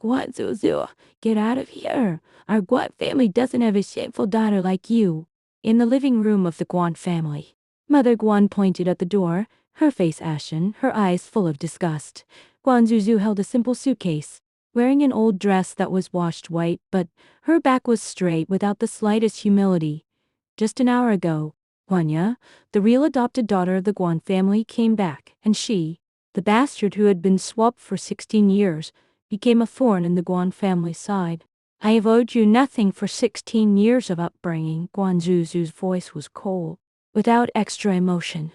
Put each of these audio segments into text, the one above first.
Guan Zuzu, get out of here. Our Guan family doesn't have a shameful daughter like you. In the living room of the Guan family, Mother Guan pointed at the door, her face ashen, her eyes full of disgust. Guan Zuzu held a simple suitcase, wearing an old dress that was washed white, but her back was straight without the slightest humility. Just an hour ago, Guanya, the real adopted daughter of the Guan family, came back, and she, the bastard who had been swapped for 16 years, became a thorn in the Guan family's side. I have owed you nothing for 16 years of upbringing. Guan Zuzu's voice was cold, without extra emotion.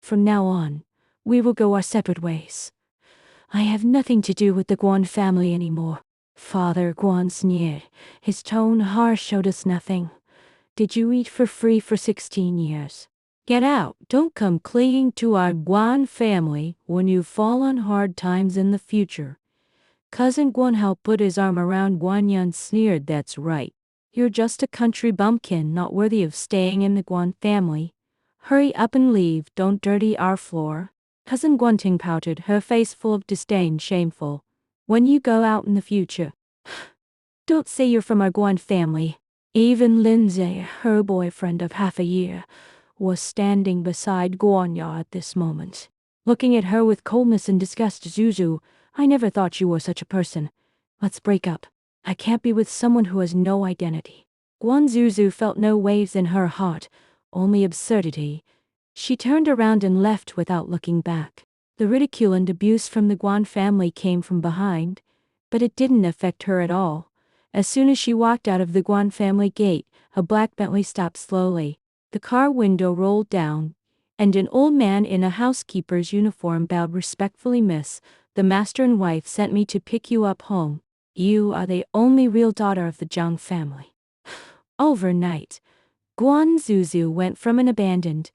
From now on, we will go our separate ways. I have nothing to do with the Guan family anymore. Father Guan sneered. His tone harsh, showed us nothing. Did you eat for free for 16 years? Get out. Don't come clinging to our Guan family when you fall on hard times in the future. Cousin Guan Hao put his arm around Guan Yun, sneered. That's right. You're just a country bumpkin, not worthy of staying in the Guan family. Hurry up and leave, don't dirty our floor. Cousin Guanting pouted, her face full of disdain, shameful. When you go out in the future, don't say you're from our Guan family. Even Lindsay, her boyfriend of half a year, was standing beside Guanya at this moment, looking at her with coldness and disgust. Zuzu, I never thought you were such a person. Let's break up. I can't be with someone who has no identity. Guan Zuzu felt no waves in her heart, only absurdity. She turned around and left without looking back. The ridicule and abuse from the Guan family came from behind, but it didn't affect her at all. As soon as she walked out of the Guan family gate, a black Bentley stopped slowly. The car window rolled down, and an old man in a housekeeper's uniform bowed respectfully. Miss, the master and wife sent me to pick you up home. You are the only real daughter of the Zhang family. Overnight, Guan Zuzu went from an abandoned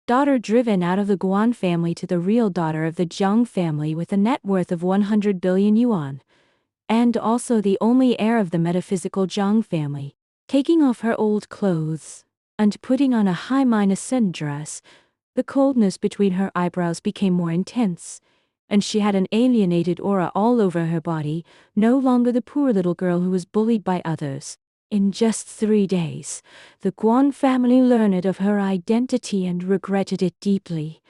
daughter driven out of the Guan family to the real daughter of the Zhang family with a net worth of 100 billion yuan, and also the only heir of the metaphysical Zhang family. Taking off her old clothes and putting on a high-minded dress, the coldness between her eyebrows became more intense, and she had an alienated aura all over her body, no longer the poor little girl who was bullied by others. In just 3 days, the Guan family learned of her identity and regretted it deeply.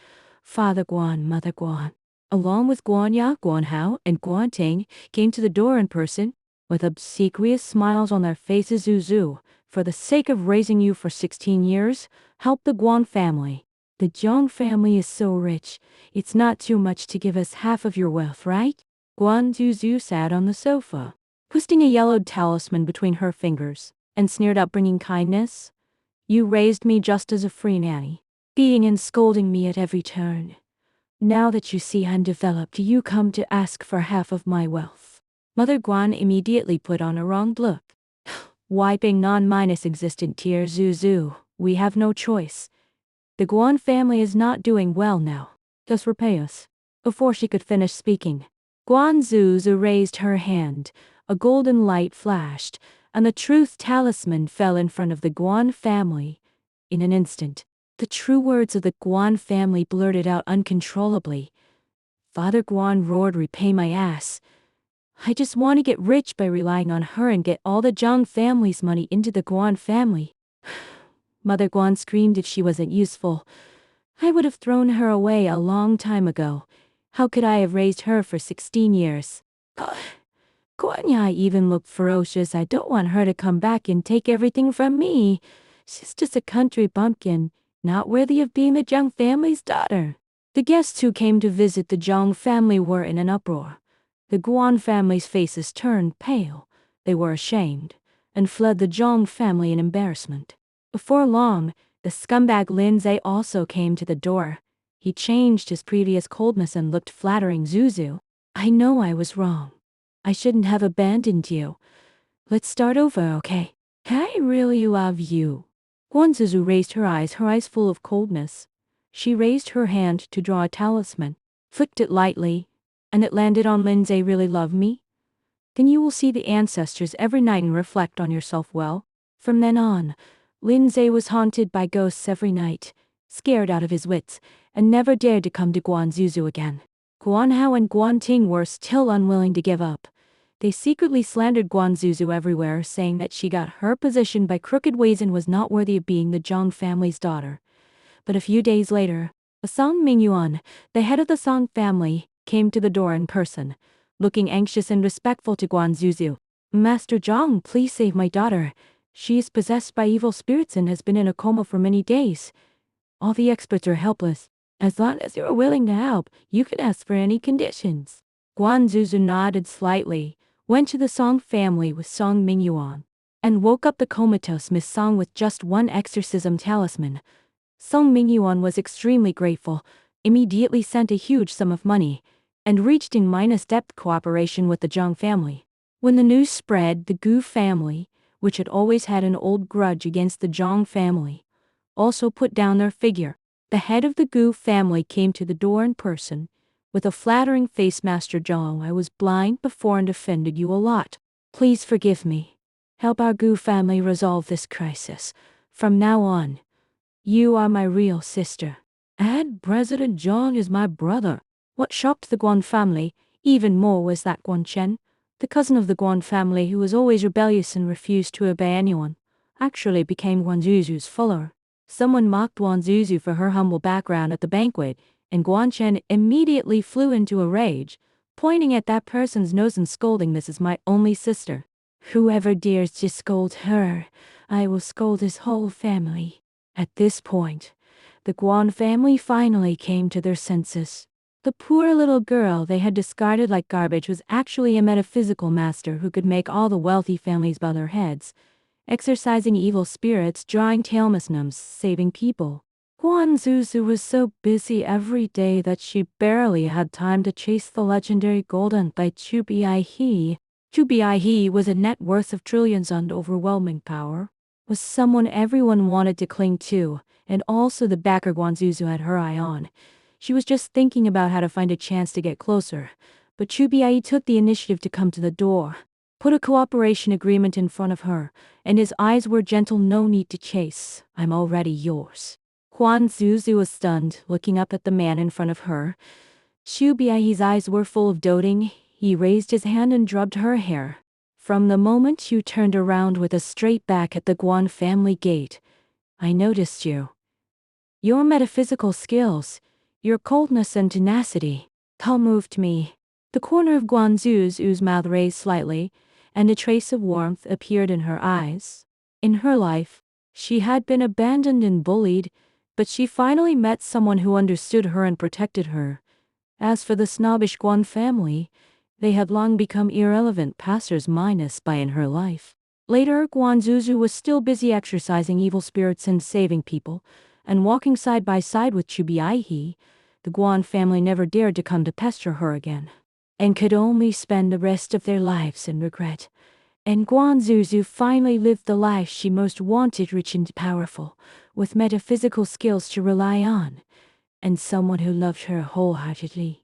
Father Guan, Mother Guan, along with Guanya, Guan Hao, and Guan Ting, came to the door in person, with obsequious smiles on their faces. Zuzu, for the sake of raising you for 16 years, help the Guan family. The Zhang family is so rich, it's not too much to give us half of your wealth, right? Guan Zuzu sat on the sofa, twisting a yellowed talisman between her fingers, and sneered, up bringing kindness. You raised me just as a free nanny, beating and scolding me at every turn. Now that you see I'm developed, you come to ask for half of my wealth. Mother Guan immediately put on a wronged look, wiping non-existent tears. Zuzu, we have no choice. The Guan family is not doing well now. Just repay us. Before she could finish speaking, Guan Zuzu raised her hand. A golden light flashed, and the truth talisman fell in front of the Guan family. In an instant, the true words of the Guan family blurted out uncontrollably. Father Guan roared, repay my ass. I just want to get rich by relying on her and get all the Zhang family's money into the Guan family. Mother Guan screamed, if she wasn't useful, I would have thrown her away a long time ago. How could I have raised her for 16 years? Guanya even looked ferocious. I don't want her to come back and take everything from me. She's just a country bumpkin, not worthy of being the Zhang family's daughter. The guests who came to visit the Zhang family were in an uproar. The Guan family's faces turned pale. They were ashamed, and fled the Zhang family in embarrassment. Before long, the scumbag Lindsay also came to the door. He changed his previous coldness and looked flattering. Zuzu, I know I was wrong. I shouldn't have abandoned you. Let's start over, okay? I really love you. Guan Zuzu raised her eyes full of coldness. She raised her hand to draw a talisman, flicked it lightly, and it landed on Lindsay. Really love me? Then you will see the ancestors every night and reflect on yourself well. From then on, Lindsay was haunted by ghosts every night, scared out of his wits, and never dared to come to Guan Zuzu again. Guan Hao and Guan Ting were still unwilling to give up. They secretly slandered Guan Zuzu everywhere, saying that she got her position by crooked ways and was not worthy of being the Zhang family's daughter. But a few days later, Song Mingyuan, the head of the Song family, came to the door in person, looking anxious and respectful to Guan Zuzu. Master Zhang, please save my daughter. She is possessed by evil spirits and has been in a coma for many days. All the experts are helpless. As long as you are willing to help, you can ask for any conditions. Guan Zuzu nodded slightly, went to the Song family with Song Mingyuan, and woke up the comatose Miss Song with just one exorcism talisman. Song Mingyuan was extremely grateful, immediately sent a huge sum of money, and reached in -depth cooperation with the Zhang family. When the news spread, the Gu family, which had always had an old grudge against the Zhang family, also put down their figure. The head of the Gu family came to the door in person. With a flattering face, Master Zhang, I was blind before and offended you a lot. Please forgive me. Help our Gu family resolve this crisis. From now on, you are my real sister. And President Zhang is my brother. What shocked the Guan family even more was that Guan Chen, the cousin of the Guan family who was always rebellious and refused to obey anyone, actually became Guan Zuzu's follower. Someone mocked Guan Zuzu for her humble background at the banquet, and Guan Chen immediately flew into a rage, pointing at that person's nose and scolding, "This is my only sister. Whoever dares to scold her, I will scold his whole family." At this point, the Guan family finally came to their senses. The poor little girl they had discarded like garbage was actually a metaphysical master who could make all the wealthy families bow their heads, exorcising evil spirits, drawing talismans, saving people. Guan Zuzu was so busy every day that she barely had time to chase the legendary golden by Chu Biai. Chu Biai was a net worth of trillions and overwhelming power. Was someone everyone wanted to cling to, and also the backer Guan Zuzu had her eye on. She was just thinking about how to find a chance to get closer, but Chu Biai took the initiative to come to the door, put a cooperation agreement in front of her, and his eyes were gentle. "No need to chase, I'm already yours." Guan Zuzu was stunned, looking up at the man in front of her. Chu Biai's eyes were full of doting. He raised his hand and drubbed her hair. From the moment you turned around with a straight back at the Guan family gate, I noticed you. Your metaphysical skills, your coldness and tenacity, all moved me. The corner of Guan Zuzu's mouth raised slightly, and a trace of warmth appeared in her eyes. In her life, she had been abandoned and bullied, but she finally met someone who understood her and protected her. As for the snobbish Guan family, they had long become irrelevant passers-by in her life. Later, Guan Zuzu was still busy exorcising evil spirits and saving people, and walking side by side with Chu Biai. The Guan family never dared to come to pester her again, and could only spend the rest of their lives in regret. And Guan Zuzu finally lived the life she most wanted, rich and powerful, with metaphysical skills to rely on, and someone who loved her wholeheartedly.